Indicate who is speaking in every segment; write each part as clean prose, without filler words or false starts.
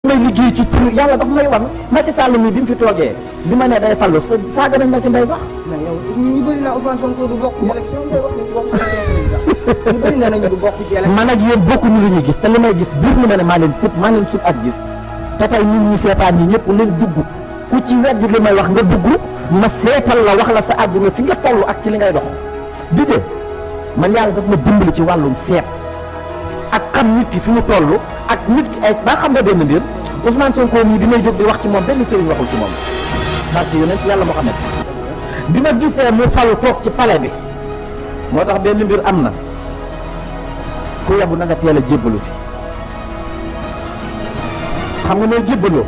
Speaker 1: may liggéey ci tur yàlla dafa may wan Macky Sall mi bi mu fi toogee bi ma ne day fallu saaga nañ ma ci ndey sax.
Speaker 2: mais yow ñu bëri na Ousmane Sonko du bokk ci élection ngay wax ni du bokk ci élection ñu bëri na nañu du bokk ci élection.
Speaker 1: man ak yéen bokkuñu lu ñuy gis te li may gis biir na ma ne maa leen sut ak gis te tey nit ñi seetaan ñi ñëpp leen dugg ku ci weddi li may wax nga dugg ma seetal la wax la sa àdduna fi nga toll ak ci li ngay dox di de man yàlla daf ma dimbali ci wàllum seet ak xam nit ki fi mu toll ak nit ki ay ba xam nga benn mbir Ousmane Sonko mii bi may jóg di wax ci moom benn sëriñ waxul ci moom barke yonent yàlla Muhammad bi ma gisee mu falu toog ci palais bi moo tax benn mbir am na ku yabu na nga teel a jébbalu si xam nga noo jébbaloo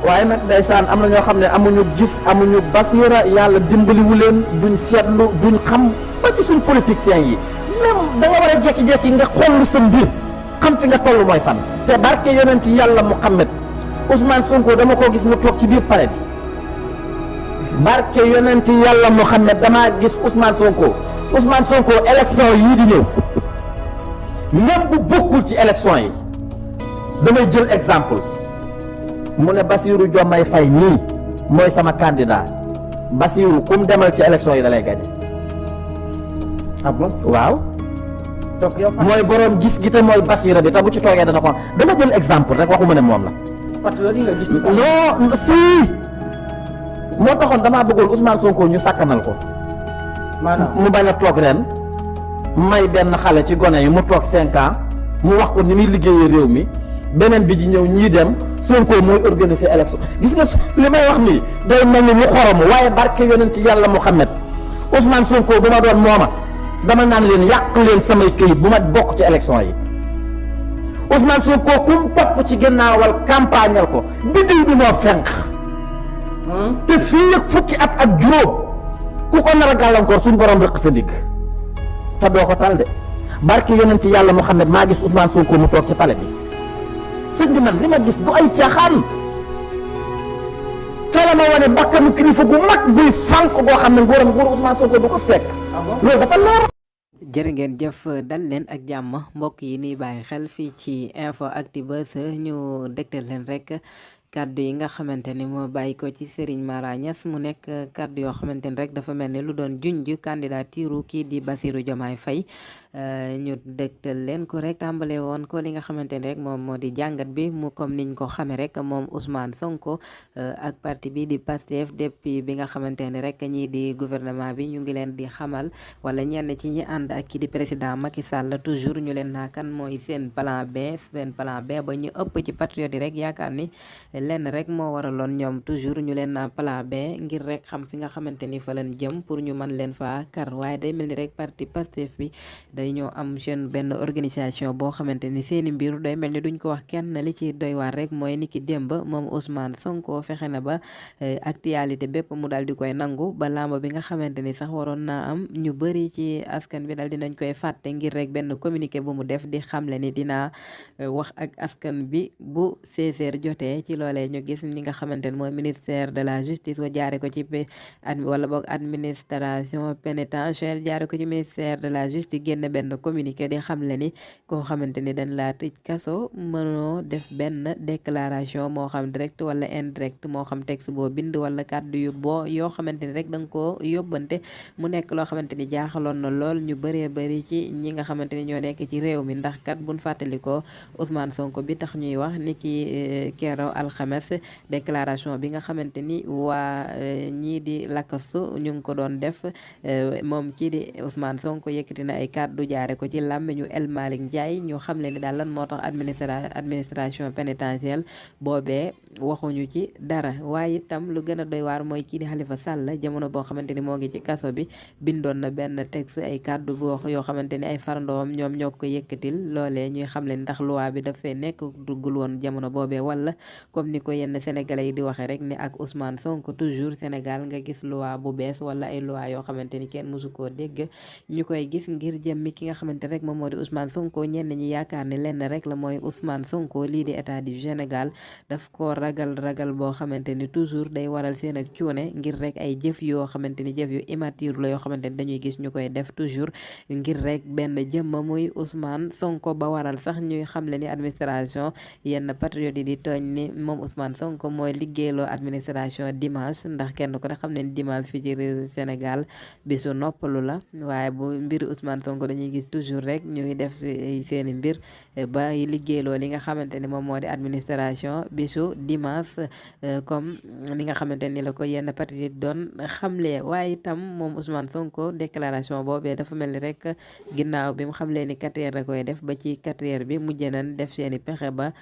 Speaker 1: waaye nag ndeysaan am na ñoo xam ne amuñu gis amuñu basiira yàlla dimbaliwu leen duñ seetlu duñ xam ba ci suñ politiciens yi même da nga war a jekki-jekki nga xollu sa mbir xam fi nga toll mooy fan te barke yonent yàlla Muhammad Ousmane Sonko dama koo gis mu toog ci biir palais bi barke yonent yàlla Muhammad damaa gis Ousmane Sonko élection yii di ñëw même bu bokkul ci élection yi damay jël exemple mu ne Bassirou Diomaye Faye nii mooy sama candidat Bassirou kum demal ci élection yi da lay gañe.
Speaker 2: ah bon
Speaker 1: waaw.
Speaker 2: donc yow
Speaker 1: mooy borom gis gi te mooy Bassirou bi te bu ci toogee dana ko dama jël exemple rek waxuma ne moom la.
Speaker 2: patriote yi nga gis.
Speaker 1: non si moo taxoon damaa bëggoon Ousmane Sonko ñu sàkkanal ko.
Speaker 2: maanaam
Speaker 1: mu bañ a toog ren may benn xale ci gone yi mu toog 5 ans mu wax ko ni muy liggéeyee réew mi beneen bi ji ñëw ñii dem Sonko mooy organiser élection gis nga li may wax nii day mel ni lu xoromu waaye barke yonent yàlla Muhammad Ousmane Sonko bu ma doon mooma dama naan leen yàq leen samay këyit bu ma bokk ci élection yi Ousmane Sonko kum topp ci ginnaawal campagnal ko biddiw bi moo fenq te fii ak fukki at ak juróom ku ko nar a gàllankoor suñ borom rëq sa ndigg te doo ko tal de barke yonent yàlla Muhammad maa gis Ousmane Sonko mu toog ci palais bi sëñ bi man li ma gis du ay caaxaan ca la ma wane bakkanu kilifa gu mag guy fànq goo xam ne nguuram Ousmane Sonko du ko fekk loolu dafa leer.
Speaker 3: jërë ngeen jëf dal leen ak jàmm mbokk yi nii bàyyi xel fii ci info Actubuzz ñu dégtal leen rek kàddu yi nga xamante ni moo bàyyi ko ci Serigne Mara Niass mu nekk kàddu yoo xamante ni rek dafa mel ni lu doon junj candidature kii di Bassirou Diomaye Faye ñu dégtal leen ko rek tàmbale woon ko li nga xamante ni rek moom moo di jàngat bi mu comme niñ ko xamee rek moom Ousmane Sonko ak parti bi di Pastef depuis bi nga xamante ni rek ñii di gouvernement bi ñu ngi leen di xamal wala ñenn ci ñi ànd ak kii di président Macky Sall toujours ñu leen naa kan mooy seen plan B ba ñu ëpp ci patriote yi rek yaakaar ni lenn rek moo waraloon ñoom toujours ñu leen naa plan B ngir rek xam fi nga xamante ni fa leen jëm pour ñu mën leen faa kar waaye day mel ni rek parti Pastef bi day ñoo am jeune benn organisation boo xamante ni seeni mbir day mel ni duñ ko wax kenn li ci doy waar rek mooy ni ki démb moom Ousmane Sonko fexe na ba actualité bépp mu daal di koy nangu ba làmb bi nga xamante ni sax waroon naa am ñu bëri ci askan bi daal dinañ koy fàtte ngir rek benn communiqué bu mu def di xamle ni dinaa wax ak askan bi bu 16h jotee ci loolee ñu gis ñi nga xamante ne mooy ministère de la justice wa jaare ko ci wala boog administration pénitentiaire jaare ko ci ministère de la justice génn benn communiqué di xamle ni koo xamante ni dañ laa tëj kaso mënoo def benn déclaration moo xam direct wala indirect moo xam texte boo bind wala kàddu yu yoo xamante ni rek da nga koo yóbbante mu nekk loo xamante ni jaaxaloon na lool ñu bëree bëri ci ñi nga xamante ni ñoo nekk ci réew mi ndax kat buñ fàttalikoo Ousmane Sonko bi tax ñuy wax ni ki keroog alxames déclaration bi nga xamante ni waa ñii di lakasu ñu ngi ko doon def moom kii di Ousmane Sonko yëkkati na ay kàddu jaare ko ci làmmiñu El Malick Ndiaye ñu xam le ni daal lan moo tax administration pénitentiaire boobee waxuñu ci dara waaye itam lu gën a doy waar mooy kii di Khalifa Sall jamono boo xamante ni moo ngi ci kaso bi bindoon na benn texte ay kàddu boo yoo xamante ni ay farandoom ñoom ñoo ko yëkkatil loolee ñuy xam le ndax loi bi dafay nekk duggul woon jamono boobee wala comme comme ni ko yenn sénégalais yi di waxee rek ne ak Ousmane Sonko toujours Sénégal nga gis loi bu bees wala ay loi yoo xamante ni kenn mosu koo dégg ñu koy gis ngir jëmmi ki nga xamante rek moom moo di Ousmane Sonko. ñenn ñi yaakaar ne lenn rek la mooy Ousmane Sonko lii di état du Sénégal daf ko ragal boo xamante ni toujours day waral seen ak cuune ngir rek ay jëf yoo xamante ni jëf yu immature la yoo xamante ni dañuy gis ñu koy def toujours ngir rek benn jëmma muy Ousmane Sonko ba waral sax ñuy xamle ni administration yenn patriote yi di tooñ ni moom Ousmane Sonko mooy liggéeyloo administration dimanche ndax kenn ko ne xam ne dimanche fii ci Sénégal bisu noppalu la waaye bu mbiri Ousmane Sonko dañuy gis toujours rek ñuy def seeni mbir ba liggéeyloo li nga xamante ni moom moo di administration bisu dimanche comme li nga xamante ni la ko yenn parti doon xamle. waaye itam moom Ousmane Sonko déclaration boobee dafa mel ni rek ginnaaw bi mu xamlee ni 4 heures la koy def ba ci 4 heures bi mujj nañ def seeni pexe ba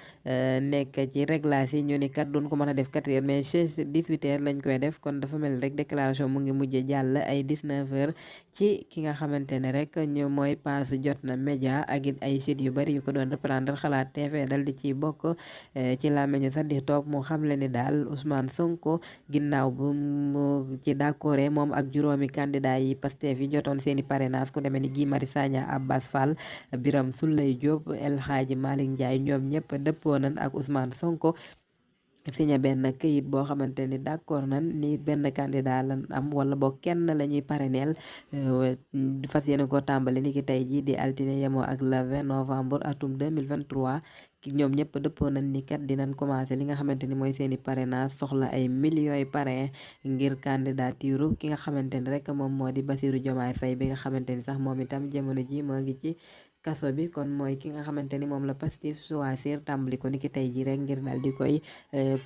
Speaker 3: nekk ci réglage yi ñu ni kat duñ ko mën a def 4 heures mais 18 heures lañ koy def kon dafa mel ni rek déclaration mu ngi mujj jàll ay 19 heures ci ki nga xamante ne rek ñu mooy pass jot na média ak it ay sites yu bari yu ko doon reprendre xalaat TV dal di ciy bokk ci làmmiñu sax di toog mu xamle ni daal Ousmane Sonko ginnaaw bu mu ci d'accord moom ak juróomi candidat yi Pastef yi jotoon seeni parrainage ku demee ni Guy Marius Sagna Abbas Fall Birame Souleye Diop El Hadji Malick Ndiaye ñoom ñëpp dëppoo nañ ak Ousmane Sonko signé benn këyit boo xamante ni d'accord nañ ni benn candidat lan am wala boo kenn la ñuy parrainel fas yéene ko tàmbali ni ki tey jii di altine yemoo ak le 20 novembre atum 2023 ñoom ñëpp dëppoo nañ ni kat dinañ commencé li nga xamante ni mooy seeni parrainage soxla ay millions yi parrain ngir candidature ki nga xamante ni rek moom moo di Bassirou Diomaye Faye bi nga xamante ni sax moom itam jamono ji moo ngi ci kaso bi kon mooy ki nga xamante ni moom la Pastef choisir tàmbali ko ni ki tey ji rek ngir daal di koy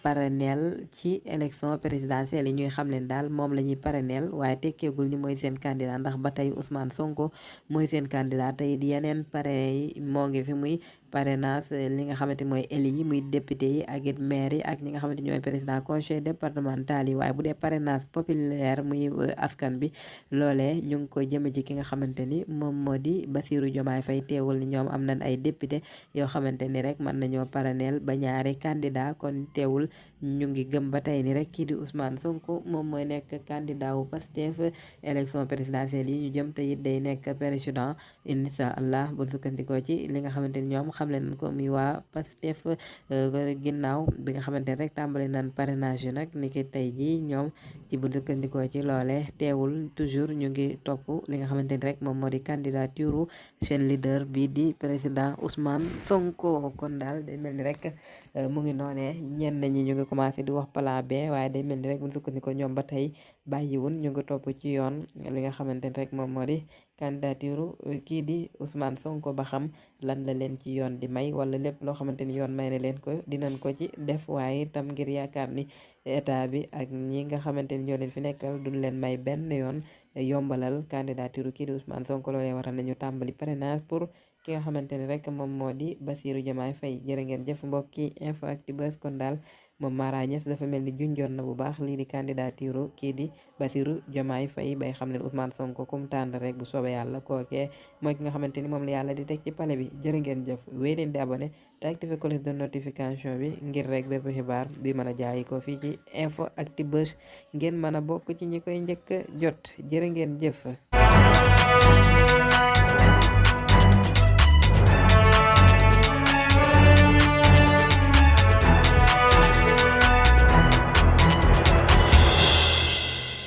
Speaker 3: parrainel ci élection présidentielle yi ñuy xam leen daal moom la ñuy parrainel waaye tekkeegul ni mooy seen candidat ndax ba tey Ousmane Sonko mooy seen candidat tey yeneen parrain yi moo ngi fi muy parrainage li nga xamante mooy éli yi muy député yi ak it maire yi ak ñi nga xamante ñooy président conseil départemental yi waaye bu dee parrainage populaire muy askan bi loolee ñu ngi koy jëme ci ki nga xamante ni moom moo di Bassirou Diomaye Faye teewul ni ñoom am nañ ay député yoo xamante ni rek mën nañoo parrainel ba ñaari candidat kon teewul ñu ngi gëm ba tey ni rek kii di Ousmane Sonko moom mooy nekk candidat wu Pastef élection présidentielle yi ñu jëm te it day nekk président incha allah bu sukkandikoo ci li nga xamante ni ñoom xam leen ko muy waa Pastef ginnaaw bi nga xamante ni rek tàmbali naan parrainage yi nag ni ki tey ji ñoom ci bu sukkandikoo ci loole teewul toujours ñu ngi topp li nga xamante ni rek moom moo di candidature seen leader bi di président Ousmane Sonko kon daal day mel ni rek mu ngi noonee ñenn ñi ñu ngi commencé di wax plan B waaye day mel ni rek bu sukkandikoo ñoom ba tey bàyyiwun ñu ngi topp ci yoon li nga xamante ni rek moom moo di candidature kii di Ousmane Sonko ba xam lan la leen ci yoon di may wala lépp loo xamante ni yoon may na leen ko dinañ ko ci def waaye itam ngir yaakaar ni état bi ak ñi nga xamante ni ñoo leen fi nekkal duñ leen may benn yoon yombalal candidature kii di Ousmane Sonko loolee waral nañu tàmbali parrainage pour ki nga xamante ni rek moom moo di Bassirou Diomaye Faye jërë ngeen jëf mbokki InfoActu kon daal moom Mara Niass dafa mel ni junjoon na bu baax lii di candidature kii di Bassirou Diomaye Faye bay xam ne Ousmane Sonko kum tànn rek bu soobee yàlla kookee mooy ki nga xamante ni moom la yàlla di teg ci pale bi jërë ngeen jëf wéy leen di abonné te activé cloche de notification bi ngir rek bépp xibaar bi mën a jaayi ko fii ci InfoActu ngeen mën a bokk ci ñi koy njëkk jot jërë ngeen jëf